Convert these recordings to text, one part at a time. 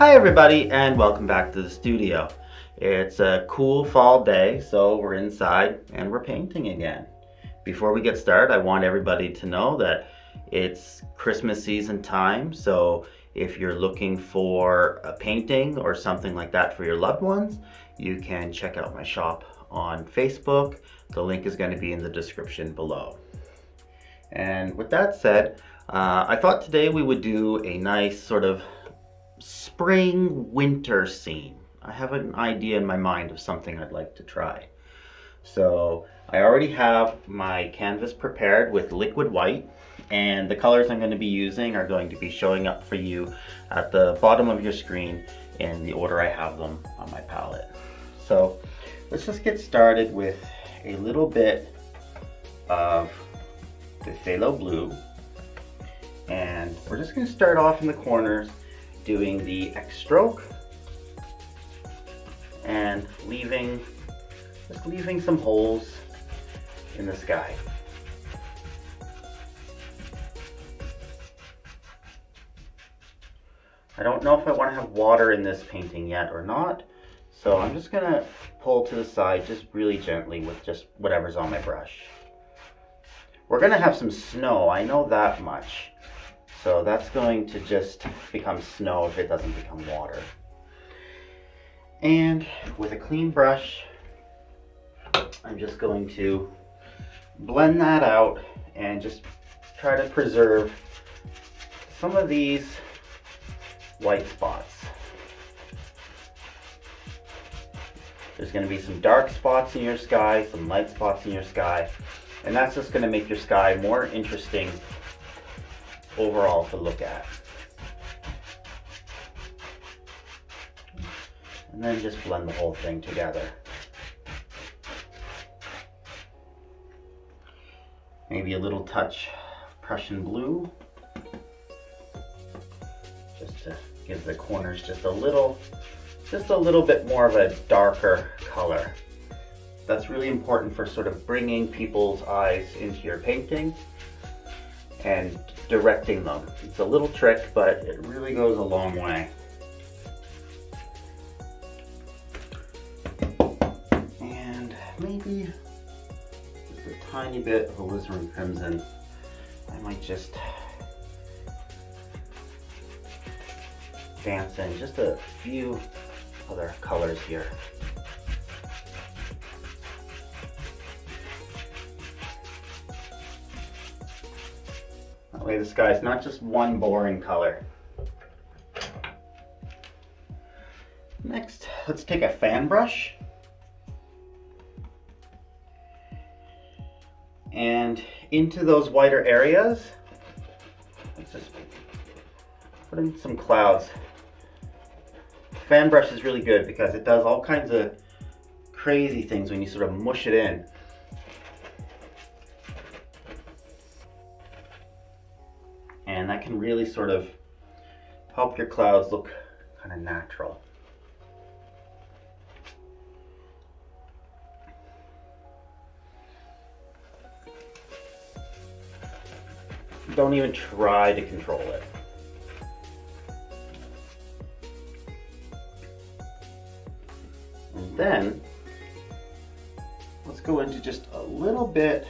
Hi everybody and welcome back to the studio. It's a cool fall day, so we're inside and we're painting again. Before we get started, I want everybody to know that it's Christmas season time, so if you're looking for a painting or something like that for your loved ones, you can check out my shop on Facebook. The link is going to be in the description below. And with that said, I thought today we would do a nice sort of spring winter scene. I have an idea in my mind of something I'd like to try. So I already have my canvas prepared with liquid white, and the colors I'm going to be using are going to be showing up for you at the bottom of your screen in the order I have them on my palette. So let's just get started with a little bit of the phthalo blue, and we're just going to start off in the corners doing the X stroke and just leaving some holes in the sky. I don't know if I want to have water in this painting yet or not, so I'm just going to pull to the side just really gently with just whatever's on my brush. We're going to have some snow, I know that much. So that's going to just become snow if it doesn't become water. And with a clean brush, I'm just going to blend that out and just try to preserve some of these white spots. There's going to be some dark spots in your sky, some light spots in your sky, and that's just going to make your sky more interesting overall to look at. And then just blend the whole thing together. Maybe a little touch of Prussian blue, just to give the corners just a little bit more of a darker color. That's really important for sort of bringing people's eyes into your painting and directing them. It's a little trick, but it really goes a long way. And maybe just a tiny bit of alizarin crimson. I might just dance in just a few other colors here. That way the sky is not just one boring color. Next, let's take a fan brush and into those whiter areas, let's just put in some clouds. Fan brush is really good because it does all kinds of crazy things when you sort of mush it in. And that can really sort of help your clouds look kind of natural. Don't even try to control it. And then let's go into just a little bit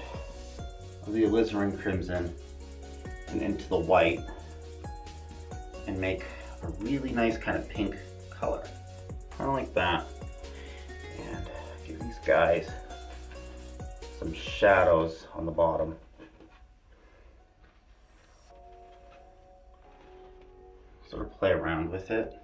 of the alizarin crimson and into the white and make a really nice kind of pink color, kind of like that, and give these guys some shadows on the bottom. Sort of play around with it.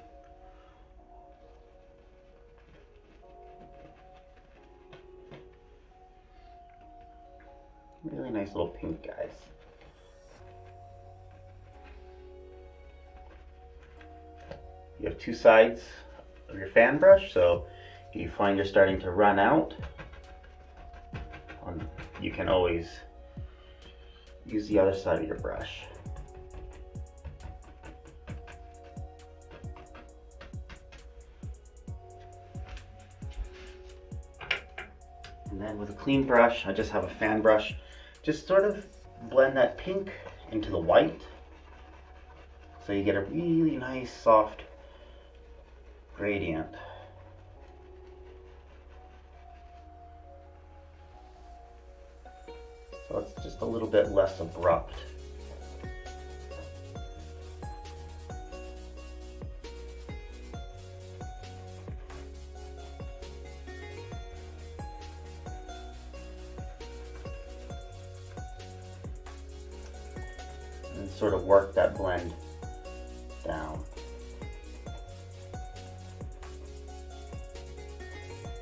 Really nice little pink guys. You have two sides of your fan brush, so if you find you're starting to run out, you can always use the other side of your brush. And then with a clean brush, I just have a fan brush, just sort of blend that pink into the white. So you get a really nice soft gradient. So it's just a little bit less abrupt. And sort of work that blend down.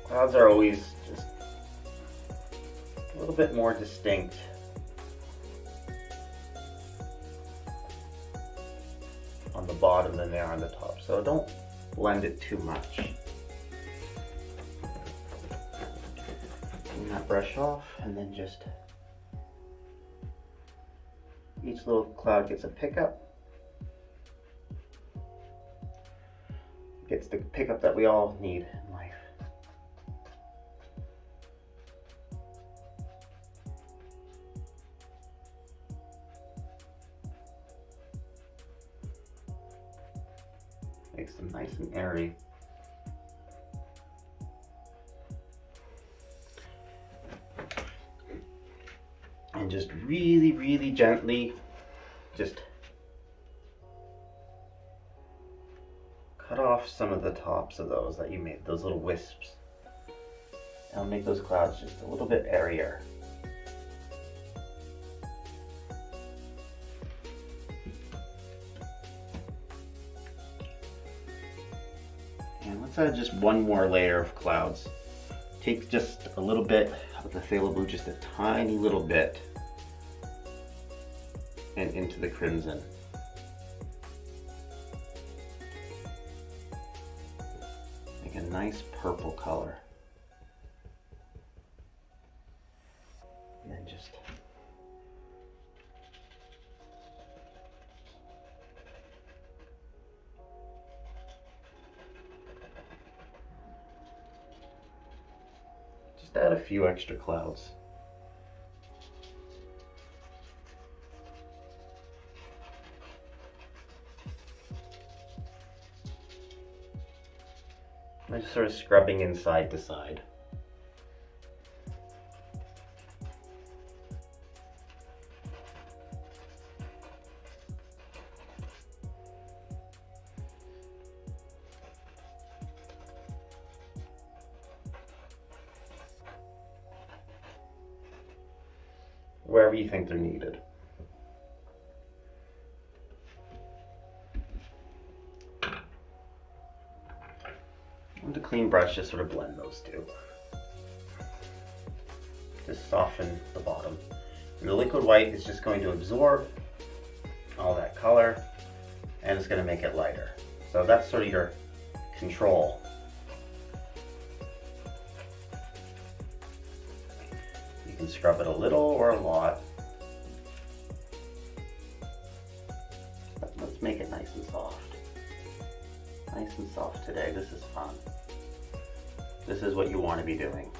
Clouds are always just a little bit more distinct on the bottom than they are on the top, so don't blend it too much. Clean that brush off, and then just each little cloud gets a pickup. Gets the pickup that we all need in life. Makes them nice and airy. And just really, really gently just cut off some of the tops of those that you made, those little wisps. That'll make those clouds just a little bit airier. And let's add just one more layer of clouds. Take just a little bit of the phthalo blue, just a tiny little bit, and into the crimson. Make a nice purple color. And then just add a few extra clouds. I'm just sort of scrubbing inside to side. Wherever you think they're needed. With a clean brush, just sort of blend those two. Just soften the bottom. And the liquid white is just going to absorb all that color, and it's going to make it lighter. So that's sort of your control. You can scrub it a little or a lot. But let's make it nice and soft. Nice and soft today. This is fun. This is what you want to be doing.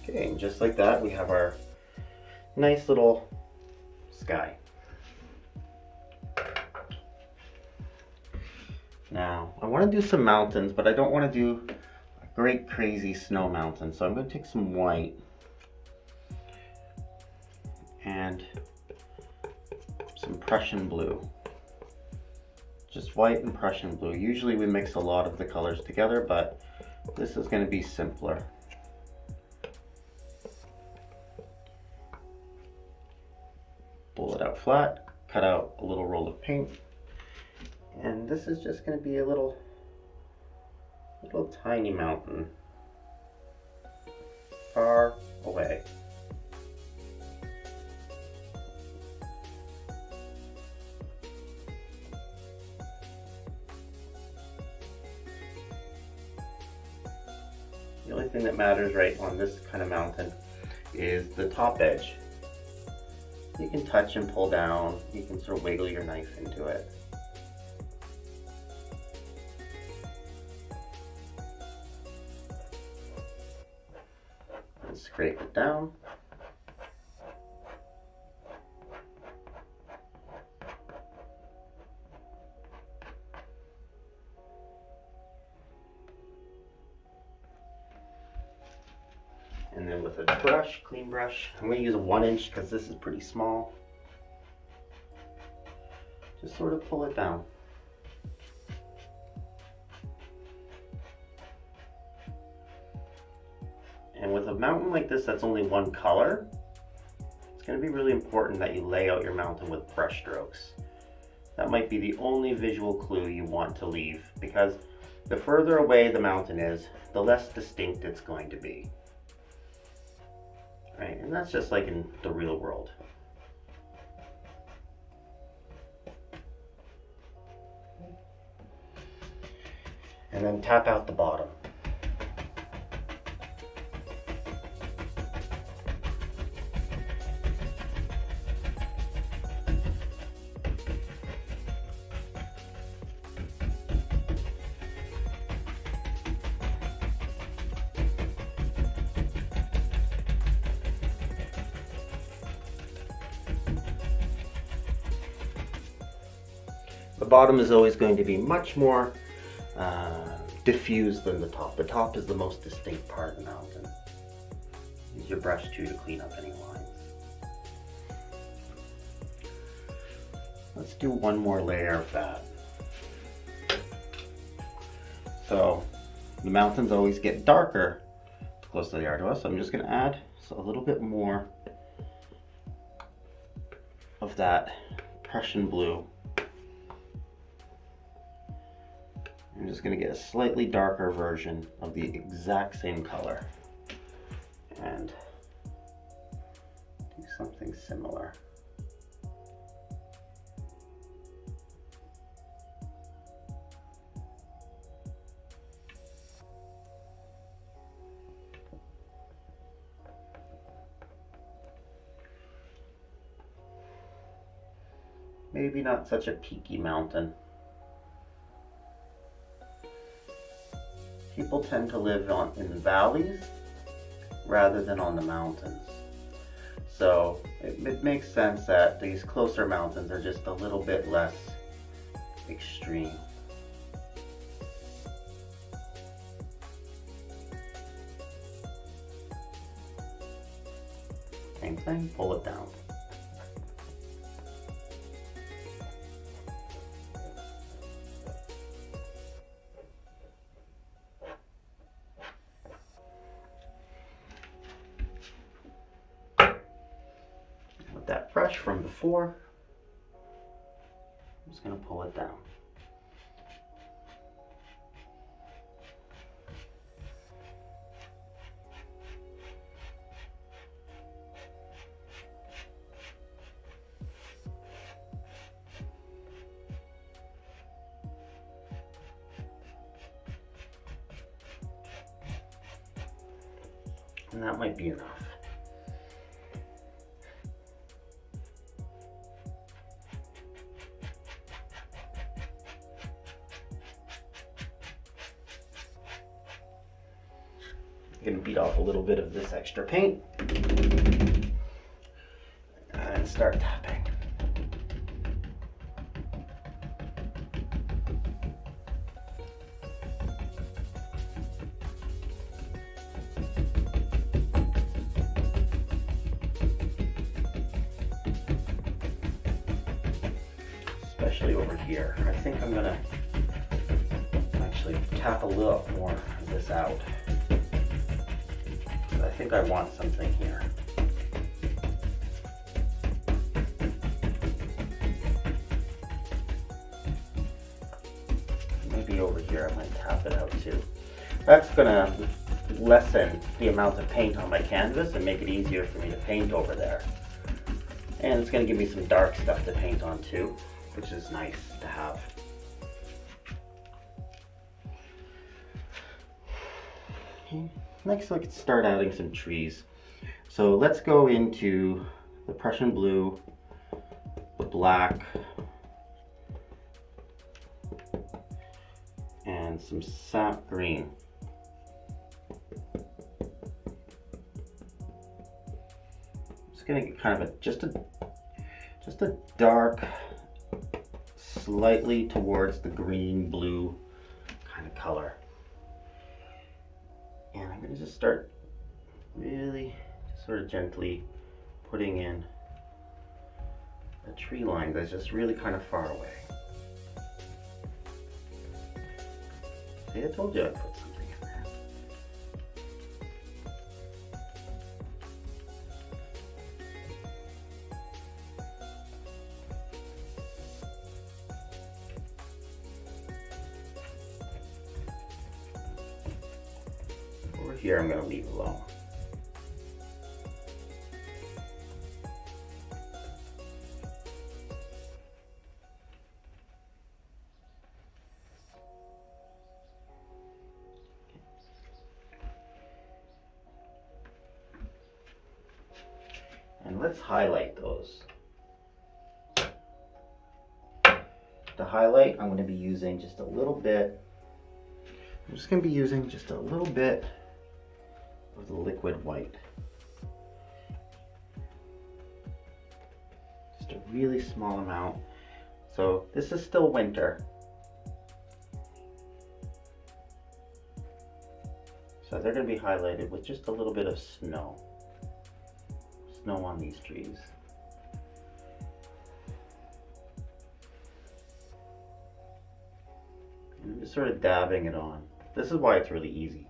Okay, and just like that, we have our nice little sky. Now, I want to do some mountains, but I don't want to do a great crazy snow mountain. So I'm going to take some white and some Prussian blue. Just white and Prussian blue. Usually we mix a lot of the colors together, but this is going to be simpler. Pull it out flat, cut out a little roll of paint, and this is just going to be a little tiny mountain far away. The only thing that matters right on this kind of mountain is the top edge. You can touch and pull down, you can sort of wiggle your knife into it. scrape it down. And then with a brush, clean brush, I'm going to use a 1" because this is pretty small. Just sort of pull it down. And with a mountain like this that's only one color, it's going to be really important that you lay out your mountain with brush strokes. That might be the only visual clue you want to leave, because the further away the mountain is, the less distinct it's going to be. Right? And that's just like in the real world. And then tap out the bottom. The bottom is always going to be much more diffused than the top. The top is the most distinct part of the mountain. Use your brush too to clean up any lines. Let's do one more layer of that. So the mountains always get darker the closer they are to us, so I'm just going to add a little bit more of that Prussian blue. I'm just going to get a slightly darker version of the exact same color and do something similar. Maybe not such a peaky mountain. People tend to live in valleys rather than on the mountains. So it makes sense that these closer mountains are just a little bit less extreme. Same thing, pull it down. That brush from before, I'm just going to pull it down. And that might be enough. I'm going to beat off a little bit of this extra paint and start tapping. Especially over here. I think I'm going to actually tap a little more of this out. I think I want something here. Maybe over here I might tap it out too. That's gonna lessen the amount of paint on my canvas and make it easier for me to paint over there. And it's gonna give me some dark stuff to paint on too, which is nice to have. Okay. Next, I could start adding some trees. So let's go into the Prussian blue, the black, and some sap green. gonna get kind of just a dark, slightly towards the green blue kind of color. And I'm gonna just start really sort of gently putting in a tree line that's just really kind of far away. See, I told you I'd put something in there. Over here I'm going to leave alone. And let's highlight those. To highlight, I'm going to be using just a little bit. I'm just going to be using just a little bit of the liquid white. Just a really small amount. So this is still winter. So they're going to be highlighted with just a little bit of snow. Snow on these trees. And I'm just sort of dabbing it on. This is why it's really easy.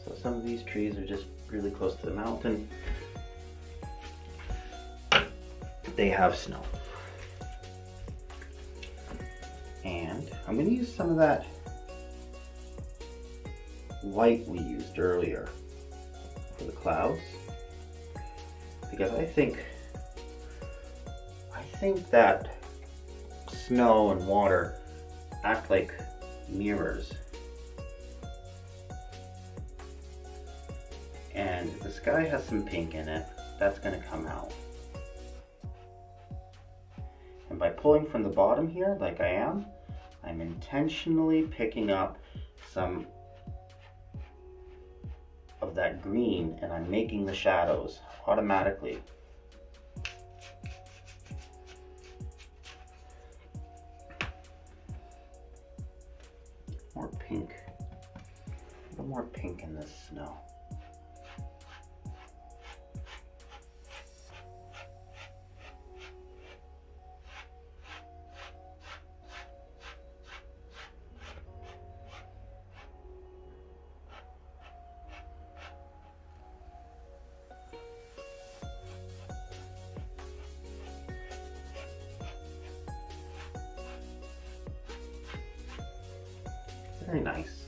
So some of these trees are just really close to the mountain. They have snow. And I'm going to use some of that white we used earlier for the clouds, because I think that snow and water act like mirrors. And if the sky has some pink in it, that's going to come out. And by pulling from the bottom here, like I am, I'm intentionally picking up some of that green, and I'm making the shadows automatically. More pink. A little more pink in this snow. Very nice.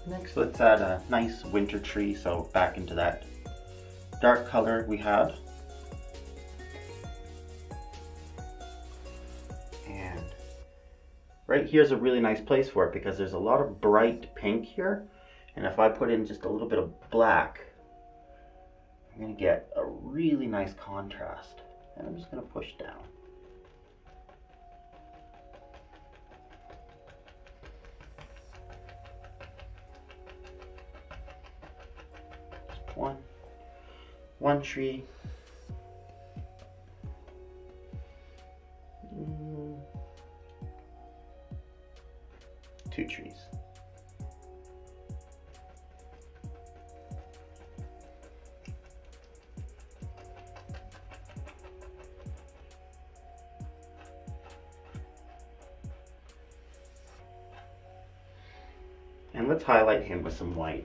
Next, let's add a nice winter tree, so back into that dark color we had. And right here's a really nice place for it because there's a lot of bright pink here, and if I put in just a little bit of black, I'm going to get a really nice contrast. And I'm just going to push down. Just one tree. Two trees. And let's highlight him with some white.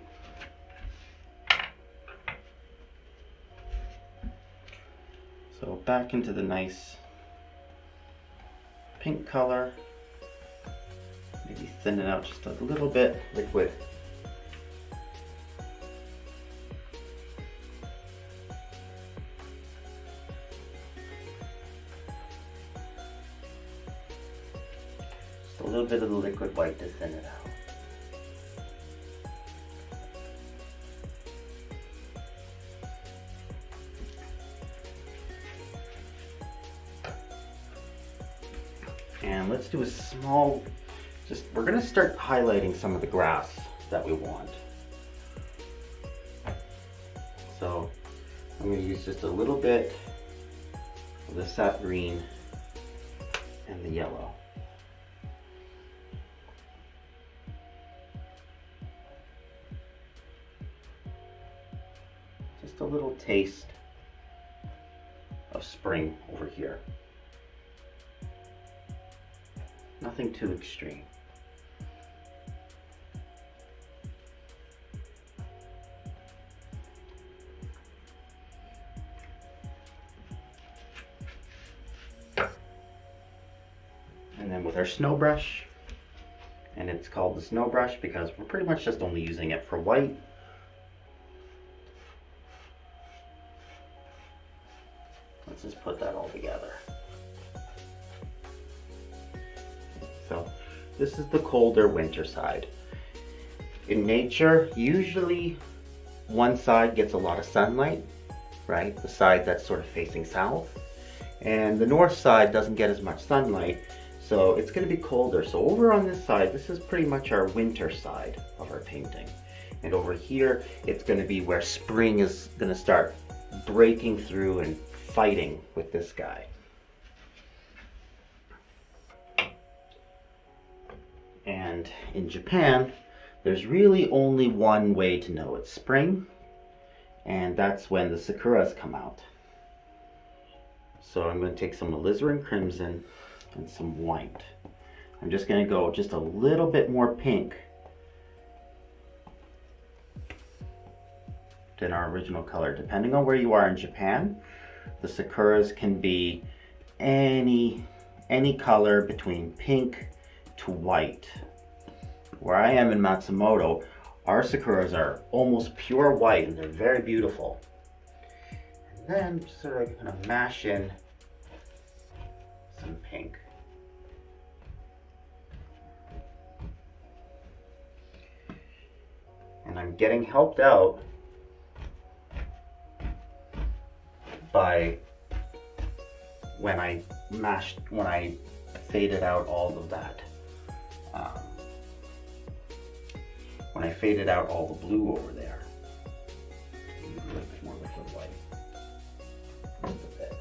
So back into the nice pink color. Maybe thin it out just a little bit, liquid. Just a little bit of the liquid white to thin it out. And let's do a small, we're going to start highlighting some of the grass that we want. So I'm going to use just a little bit of the sap green and the yellow. Just a little taste of spring over here. Nothing too extreme. And then with our snow brush, and it's called the snow brush because we're pretty much just only using it for white. Let's just put that all together. So this is the colder winter side. In nature, usually one side gets a lot of sunlight, right? The side that's sort of facing south. And the north side doesn't get as much sunlight, so it's going to be colder. So over on this side, this is pretty much our winter side of our painting. And over here, it's going to be where spring is going to start breaking through and fighting with this guy. And in Japan, there's really only one way to know it's spring, and that's when the sakuras come out. So I'm going to take some alizarin crimson and some white. I'm just going to go just a little bit more pink than our original color. Depending on where you are in Japan, the sakuras can be any color between pink to white. Where I am in Matsumoto, our sakuras are almost pure white and they're very beautiful. And then just sort of going to mash in some pink. And I'm getting helped out by when I faded out all of that. When I faded out all the blue over there. A little bit more liquid white. A little bit.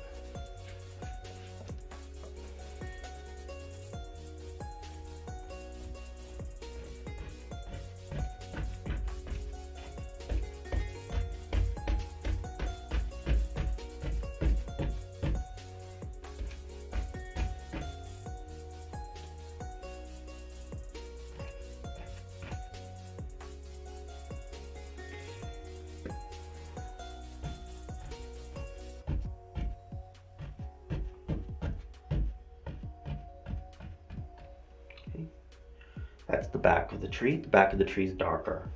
That's the back of the tree. The back of the tree is darker.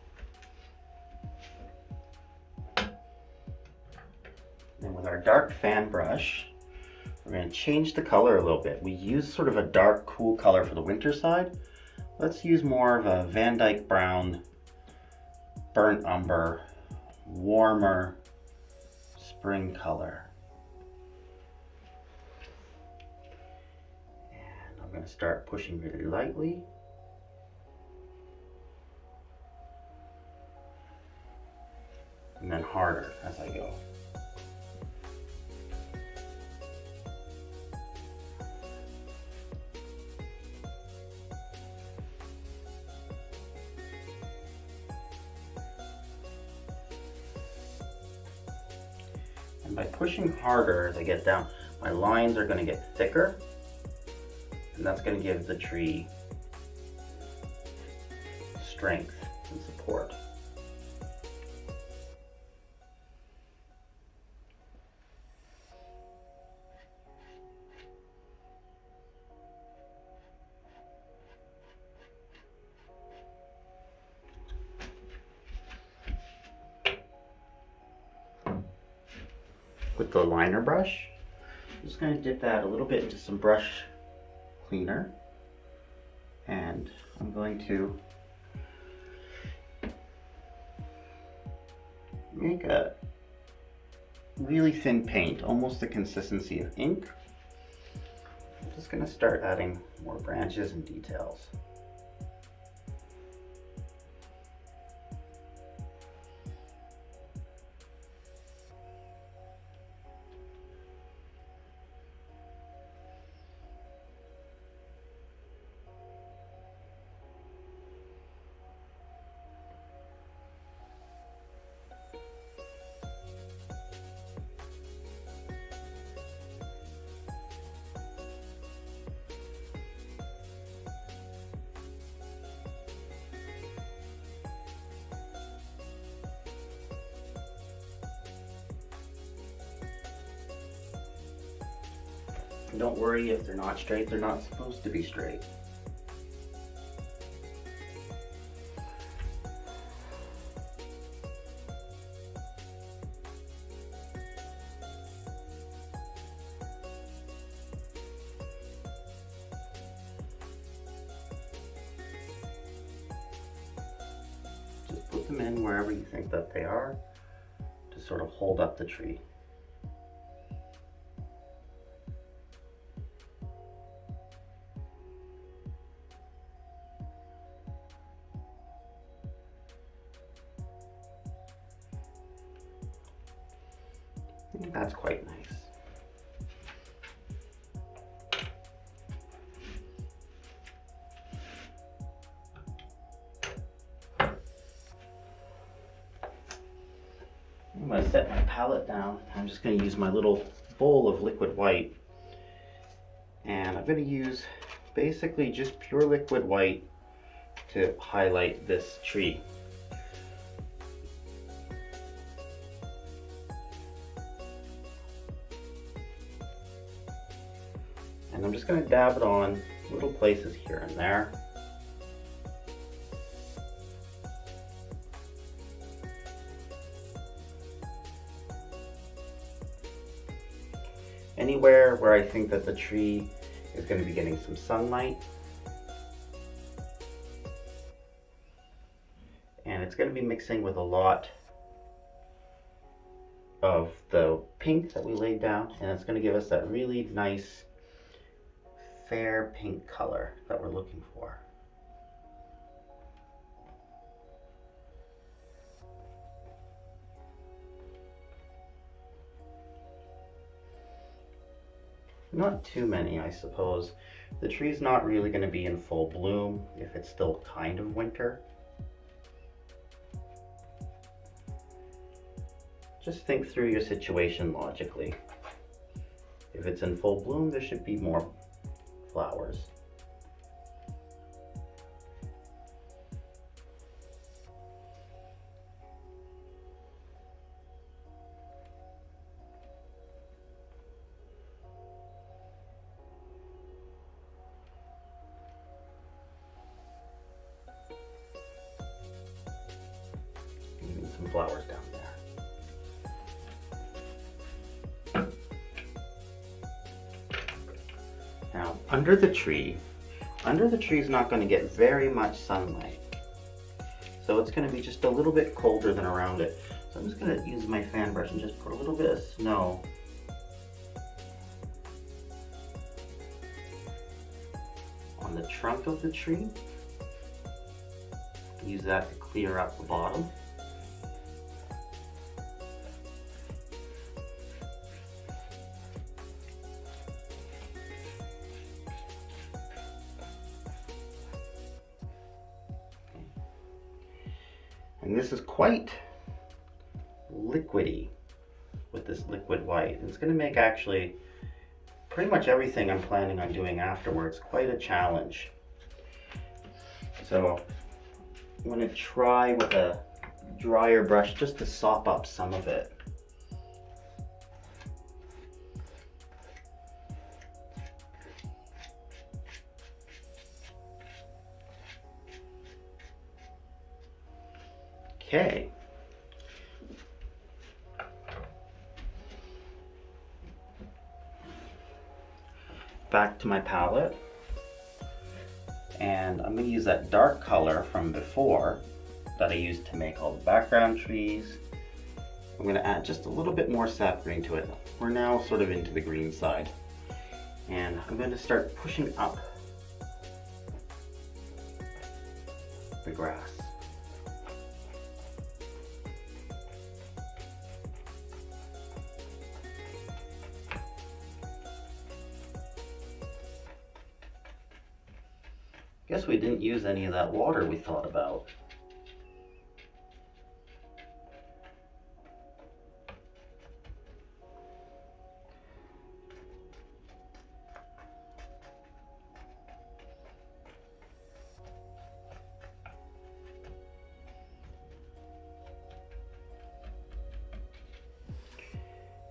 Then with our dark fan brush, we're going to change the color a little bit. We use sort of a dark, cool color for the winter side. Let's use more of a Van Dyke brown, burnt umber, warmer spring color. And I'm going to start pushing really lightly. And then harder as I go. And by pushing harder as I get down, my lines are going to get thicker, and that's going to give the tree strength and support. With the liner brush, I'm just going to dip that a little bit into some brush cleaner And I'm going to make a really thin paint, almost the consistency of ink. I'm just going to start adding more branches and details. And don't worry if they're not straight, they're not supposed to be straight. Just put them in wherever you think that they are to sort of hold up the tree. I think that's quite nice. I'm going to set my palette down. I'm just going to use my little bowl of liquid white. And I'm going to use basically just pure liquid white to highlight this tree. And I'm just going to dab it on little places here and there. Anywhere where I think that the tree is going to be getting some sunlight. And it's going to be mixing with a lot of the pink that we laid down, and it's going to give us that really nice fair pink color that we're looking for. Not too many, I suppose. The tree's not really going to be in full bloom if it's still kind of winter. Just think through your situation logically. If it's in full bloom, there should be more flowers. Even some flowers down there. Now, under the tree is not going to get very much sunlight. So it's going to be just a little bit colder than around it. So I'm just going to use my fan brush and just put a little bit of snow on the trunk of the tree. Use that to clear up the bottom. And this is quite liquidy with this liquid white. It's going to make actually pretty much everything I'm planning on doing afterwards quite a challenge. So I'm going to try with a drier brush just to sop up some of it. Okay. Back to my palette. And I'm going to use that dark color from before that I used to make all the background trees. I'm going to add just a little bit more sap green to it. We're now sort of into the green side. And I'm going to start pushing up the grass. Guess we didn't use any of that water we thought about.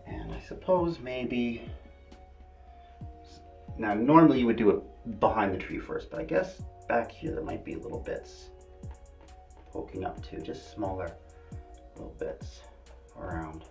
And I suppose maybe, now normally you would do it behind the tree first, but I guess back here there might be little bits poking up too, just smaller little bits around.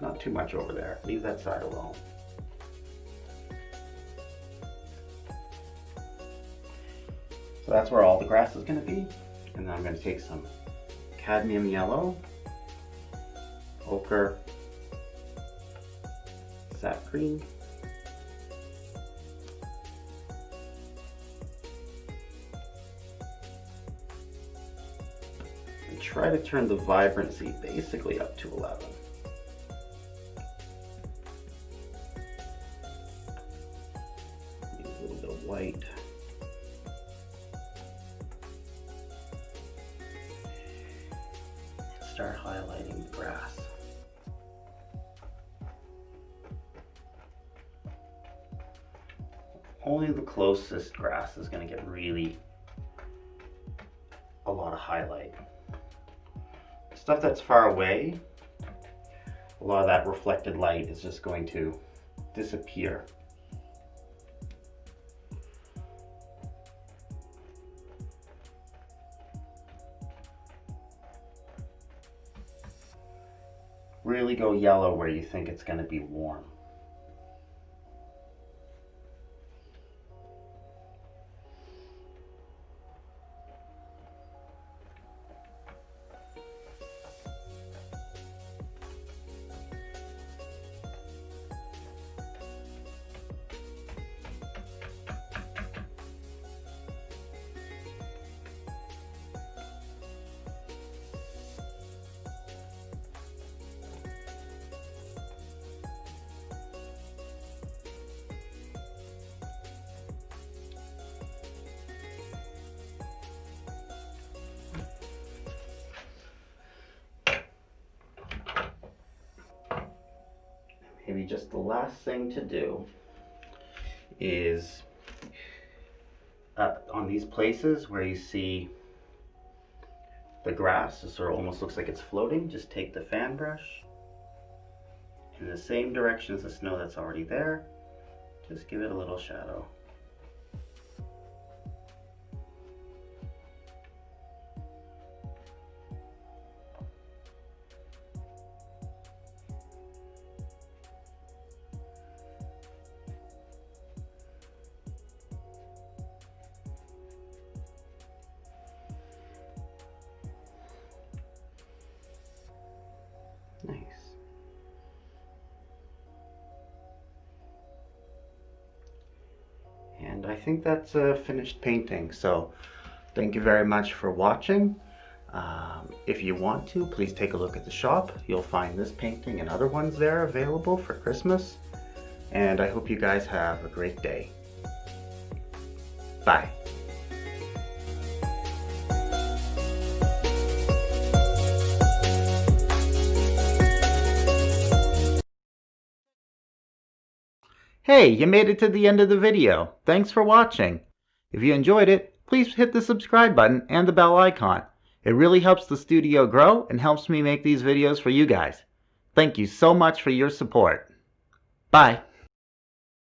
Not too much over there, leave that side alone. So that's where all the grass is going to be. And then I'm going to take some cadmium yellow, ochre, sap green, and try to turn the vibrancy basically up to 11. Maybe a little bit of white. Start highlighting the grass. Only the closest grass is going to get really a lot of highlight. Stuff that's far away, a lot of that reflected light is just going to disappear. Really go yellow where you think it's going to be warm. Maybe just the last thing to do is on these places where you see the grass, it sort of almost looks like it's floating, just take the fan brush in the same direction as the snow that's already there, just give it a little shadow. Nice. And I think that's a finished painting. So thank you very much for watching. If you want to, please take a look at the shop. You'll find this painting and other ones there available for Christmas. And I hope you guys have a great day. Bye. Hey, you made it to the end of the video. Thanks for watching. If you enjoyed it, please hit the subscribe button and the bell icon. It really helps the studio grow and helps me make these videos for you guys. Thank you so much for your support. Bye.